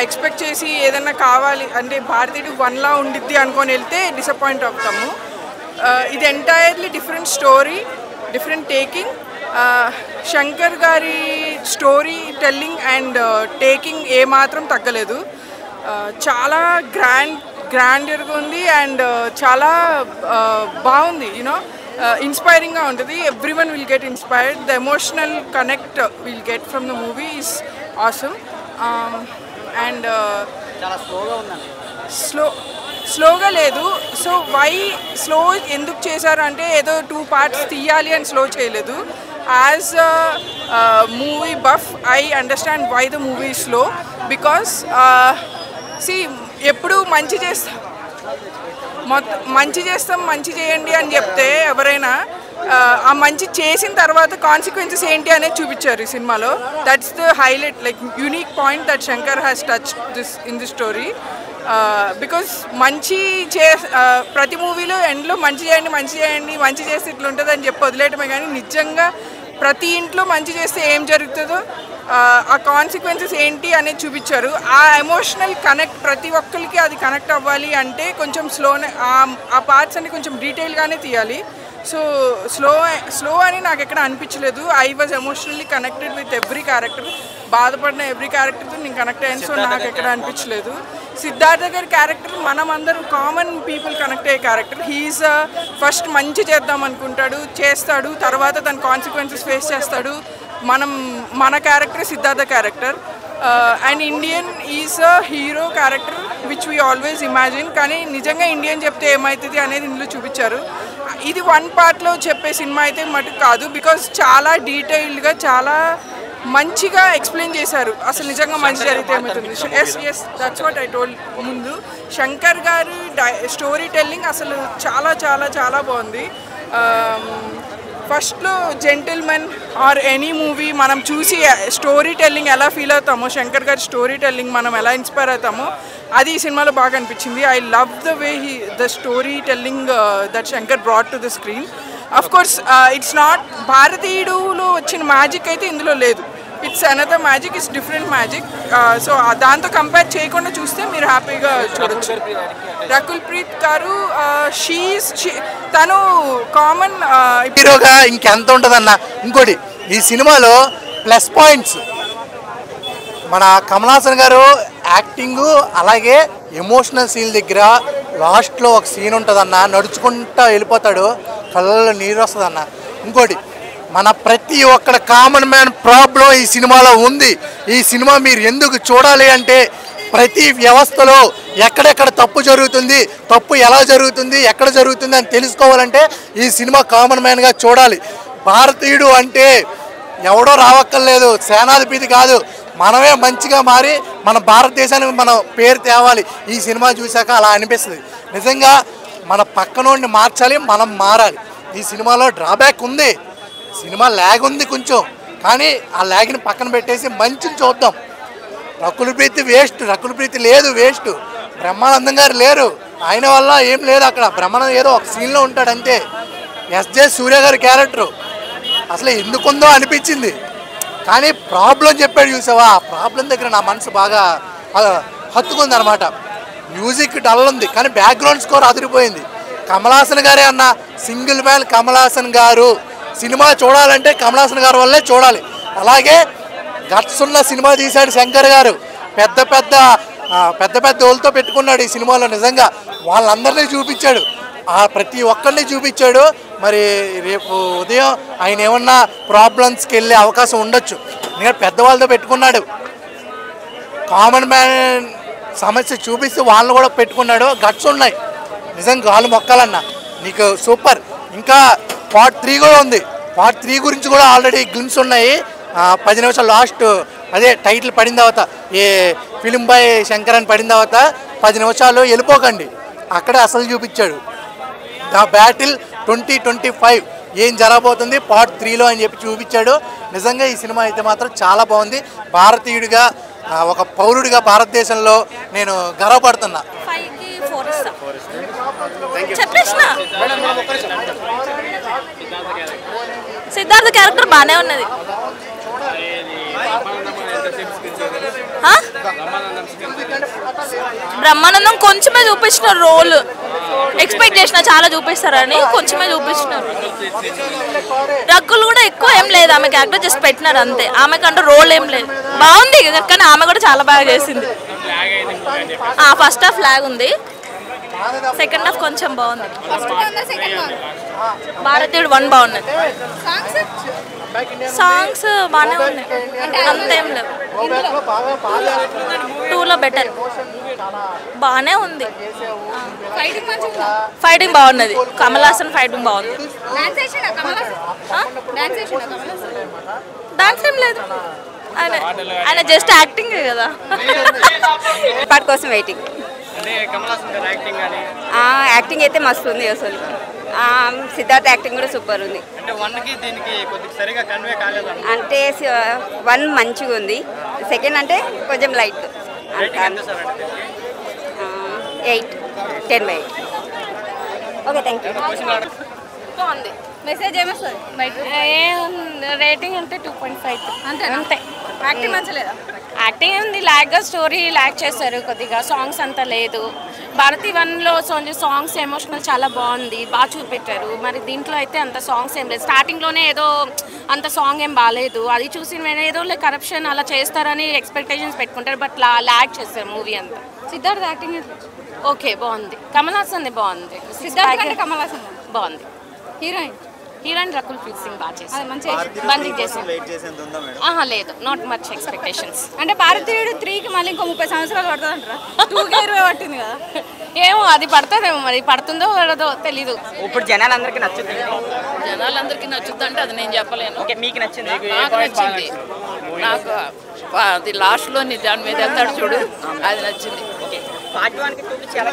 Expect చేసి ఏదైనా కావాలి అంటే భారతీయుడు 1లా ఉండిద్ది అనుకొని వెళ్తే డిసప్పాయింట్ అవుతాము. ఇది entirely different story, different taking. Shankar గారి స్టోరీ టెల్లింగ్ అండ్ టేకింగ్ ఏమాత్రం తగ్గలేదు. చాలా గ్రాండర్గా ఉంది అండ్ చాలా బాగుంది. యూనో ఇన్స్పైరింగ్గా ఉంటుంది. Everyone will get inspired. The emotional connect will get from the movie is awesome. And చాలా స్లోగా ఉందండి. స్లోగా లేదు. సో వై స్లో ఎందుకు చేశారు అంటే ఏదో 2 parts తీయాలి అని స్లో చేయలేదు. As movie buff I understand why the movie is slow. Because ఎప్పుడు మంచి చేస్తాం మంచి చేయండి అని చెప్తే ఎవరైనా ఆ మంచి చేసిన తర్వాత కాన్సిక్వెన్సెస్ ఏంటి అనేది చూపించారు ఈ సినిమాలో. That's the highlight, like unique point that Shankar has touch this in the story. Because ప్రతి మూవీలో ఎండ్లో మంచి చేయండి చేస్తే ఇట్లా ఉంటుంది అని చెప్పి వదిలేయటమే, కానీ నిజంగా ప్రతి ఇంట్లో మంచి చేస్తే ఏం జరుగుతుందో ఆ కాన్సిక్వెన్సెస్ ఏంటి అనేది చూపించారు. ఆ ఎమోషనల్ కనెక్ట్ ప్రతి ఒక్కరికి అది కనెక్ట్ అవ్వాలి అంటే కొంచెం స్లోనే ఆ పార్ట్స్ అన్ని కొంచెం డీటెయిల్గానే తీయాలి. సో స్లో అని నాకు ఎక్కడ అనిపించలేదు. I was emotionally connected with every character. బాధపడిన ఎవ్రీ క్యారెక్టర్తో నేను కనెక్ట్ అయ్యాను. సో నాకు ఎక్కడ అనిపించలేదు. సిద్ధార్థ గారి క్యారెక్టర్ మనం అందరూ కామన్ పీపుల్ కనెక్ట్ అయ్యే క్యారెక్టర్. హీఈస్ ఫస్ట్ మంచి చేద్దాం అనుకుంటాడు, చేస్తాడు, తర్వాత తన కాన్సిక్వెన్సెస్ ఫేస్ చేస్తాడు. మన character Siddhartha character. And Indian is a hero character which we always imagine. కానీ నిజంగా ఇండియన్ చెప్తే ఏమవుతుంది అనేది ఇందులో చూపించారు. ఇది 1 partలో చెప్పే సినిమా అయితే మటుకు కాదు. బికాజ్ చాలా డీటెయిల్డ్గా చాలా మంచిగా ఎక్స్ప్లెయిన్ చేశారు. అసలు నిజంగా మంచి జరిగితే ఏమవుతుంది. Yes that's what I told ముందు. శంకర్ గారి స్టోరీ టెల్లింగ్ అసలు చాలా చాలా చాలా బాగుంది. ఫస్ట్లో జెంటిల్మెన్ ఆర్ ఎనీ మూవీ మనం చూసి స్టోరీ టెల్లింగ్ ఎలా ఫీల్ అవుతామో, శంకర్ గారి స్టోరీ టెల్లింగ్ మనం ఎలా ఇన్స్పైర్ అవుతామో అది ఈ సినిమాలో బాగా అనిపించింది. I love the way the story telling that Shankar brought to the screen. Of course it's not భారతీయుడులో వచ్చిన మ్యాజిక్ అయితే ఇందులో లేదు. It's another magic, it's different magic. So దాంతో కంపేర్ చేయకుండా చూస్తే మీరు హ్యాపీగా చూడొచ్చు. రకుల్ ప్రీత్ గారు తను కామన్ హీరోగా ఇంకెంత ఉంటుందన్న. ఇంకోటి ఈ సినిమాలో ప్లస్ పాయింట్స్ మన కమల్ హాసన్ గారు యాక్టింగు, అలాగే ఎమోషనల్ సీన్ దగ్గర లాస్ట్లో ఒక సీన్ ఉంటుందన్న, నడుచుకుంటూ వెళ్ళిపోతాడు, కళ్ళల్లో నీరు వస్తుందన్న. ఇంకోటి మన ప్రతి ఒక్కడ కామన్ మ్యాన్ ప్రాబ్లం ఈ సినిమాలో ఉంది. ఈ సినిమా మీరు ఎందుకు చూడాలి అంటే ప్రతి వ్యవస్థలో ఎక్కడెక్కడ తప్పు జరుగుతుంది, తప్పు ఎలా జరుగుతుంది, ఎక్కడ జరుగుతుంది అని తెలుసుకోవాలంటే ఈ సినిమా కామన్ మ్యాన్గా చూడాలి. భారతీయుడు అంటే ఎవడో రావక్కర్లేదు, సేనాధిపతి కాదు, మనమే మంచిగా మారి మన భారతదేశానికి మనం పేరు తేవాలి. ఈ సినిమా చూశాక అలా అనిపిస్తుంది. నిజంగా మన పక్కనోడిని మార్చాలి, మనం మారాలి. ఈ సినిమాలో డ్రాబ్యాక్ ఉంది, సినిమా ల్యాగ్ ఉంది కొంచెం, కానీ ఆ ల్యాగ్ని పక్కన పెట్టేసి మంచిని చూద్దాం. రకుల్ ప్రీత్ వేస్ట్, రకుల్ ప్రీత్ లేదు వేస్ట్, బ్రహ్మానందం గారు లేరు, ఆయన వల్ల ఏం లేదు అక్కడ. బ్రహ్మానందం ఏదో ఒక సీన్లో ఉంటాడు అంతే. ఎస్జే సూర్య గారి క్యారెక్టరు అసలు ఎందుకుందో అనిపించింది, కానీ ప్రాబ్లం చెప్పాడు చూసావా, ఆ ప్రాబ్లం దగ్గర నా మనసు బాగా హత్తుకుంది అనమాట. మ్యూజిక్ డల్ ఉంది కానీ బ్యాక్గ్రౌండ్ స్కోర్ అదిరిపోయింది. కమల్ హాసన్ గారే అన్న, సింగిల్ మ్యాన్ కమల్ హాసన్ గారు. సినిమా చూడాలంటే కమల్ హాసన్ గారు వల్లే చూడాలి. అలాగే గట్స్ ఉన్న సినిమా తీశాడు శంకర్ గారు, పెద్ద పెద్ద వాళ్ళతో పెట్టుకున్నాడు ఈ సినిమాలో. నిజంగా వాళ్ళందరినీ చూపించాడు, ప్రతి ఒక్కరిని చూపించాడు. మరి రేపు ఉదయం ఆయన ఏమన్నా ప్రాబ్లమ్స్కి వెళ్ళే అవకాశం ఉండొచ్చు, ఎందుకంటే పెద్దవాళ్ళతో పెట్టుకున్నాడు. కామన్ మ్యాన్ సమస్య చూపిస్తూ వాళ్ళని కూడా పెట్టుకున్నాడు. గట్స్ ఉన్నాయి నిజంగా, కాళ్ళు మొక్కాలన్న నీకు సూపర్. ఇంకా పార్ట్ 3 కూడా ఉంది. పార్ట్ 3 గురించి కూడా ఆల్రెడీ గ్లిమ్స్ ఉన్నాయి. 10 నిమిషాలు లాస్ట్ అదే టైటిల్ పడిన తర్వాత, ఏ ఫిలిం బాయ్ శంకర్ అని పడిన తర్వాత 10 నిమిషాలు వెళ్ళిపోకండి, అక్కడే అసలు చూపించాడు. ద బ్యాటిల్ 2025 ఏం జరగబోతుంది పార్ట్ 3లో అని చెప్పి చూపించాడు. నిజంగా ఈ సినిమా అయితే మాత్రం చాలా బాగుంది. భారతీయుడిగా, ఒక పౌరుడిగా భారతదేశంలో నేను గర్వపడుతున్నా. సిద్ధార్థ క్యారెక్టర్ బాగానే ఉన్నది. బ్రహ్మానందం కొంచెమే చూపించిన రోల్ ఎక్స్పెక్ట్ చేసిన చాలా చూపిస్తారని కొంచెమే చూపించినారు. రగ్గులు కూడా ఎక్కువ ఏం లేదు, ఆమెకి యాక్టర్ చేసి పెట్టినారు అంతే. ఆమెకంటూ రోల్ ఏం లేదు, బాగుంది కానీ ఆమె కూడా చాలా బాగా చేసింది. ఫస్ట్ హాఫ్ లాగ్ ఉంది, సెకండ్ హాఫ్ కొంచెం బాగుంది. భారతీయుడు 1 బాగున్నది, సాంగ్స్ బాగానే ఉన్నాయి, అంతేం లేవు. 2లో బెటర్, బాగానే ఉంది. ఫైటింగ్ బాగున్నది, కమల్ హాసన్ ఫైటింగ్ బాగుంది. డాన్స్ ఏం లేదు, ఆయన జస్ట్ యాక్టింగ్ కదా. పార్ట్ కోసం వెయిటింగ్. యాక్టింగ్ అయితే మస్తు ఉంది అసలు. సిద్ధార్థ్ యాక్టింగ్ కూడా సూపర్ ఉంది. అంటే 1 మంచిగా ఉంది, సెకండ్ అంటే కొంచెం లైట్. 8, 10/8. Okay, thank you. బాగుంది. మెసేజ్ ఏమొస్తుంది? రేటింగ్ అంటే 2.5 అంతే. యాక్టింగ్ మంచిలేదా? యాక్టింగ్ ఉంది, లాగ్గా స్టోరీ లాగ్ చేశారు కొద్దిగా, సాంగ్స్ అంతా లేదు. భారతీ 1లో సాంగ్స్ ఎమోషనల్ చాలా బాగుంది, బాగా చూపెట్టారు. మరి దీంట్లో అయితే అంత సాంగ్స్ ఏం లేదు. స్టార్టింగ్లోనే ఏదో అంత సాంగ్ ఏం బాగాలేదు, అది చూసి నేను ఏదో కరప్షన్ అలా చేస్తారని ఎక్స్పెక్టేషన్స్ పెట్టుకుంటారు, బట్ లాగ్ చేస్తారు మూవీ అంతా. సిద్ధార్థ్ యాక్టింగ్ ఓకే, బాగుంది. కమల్ హాసన్ బాగుంది, కమల్ హాసన్ బాగుంది. హీరోయిన్ రకుల్ ప్రీత్ సింగ్ బాగా చేసింది, మంచిగా చేసింది. లేదు, నాట్ మచ్ ఎక్స్పెక్టేషన్స్. అంటే భారతీయుడు 3కి మళ్ళీ ఇంకో 30 సంవత్సరాలు పడుతుంది అంటారా? 2కి 20 పట్టింది కదా. ఏమో అది పడుతుందేమో, మరి పడుతుందో పడదో తెలీదు. ఇప్పుడు జనాలందరికీ నచ్చుతుంది. జనాలందరికీ నచ్చుద్దంటే అది నేను చెప్పలేను. ఓకే, మీకు నచ్చింది? నాకు నచ్చింది. నాకు అది లాస్ట్లోని దాని మీద వెళ్తాడు చూడు, అది నచ్చింది. ఓకే, పార్ట్ 1కి 2కి చాలా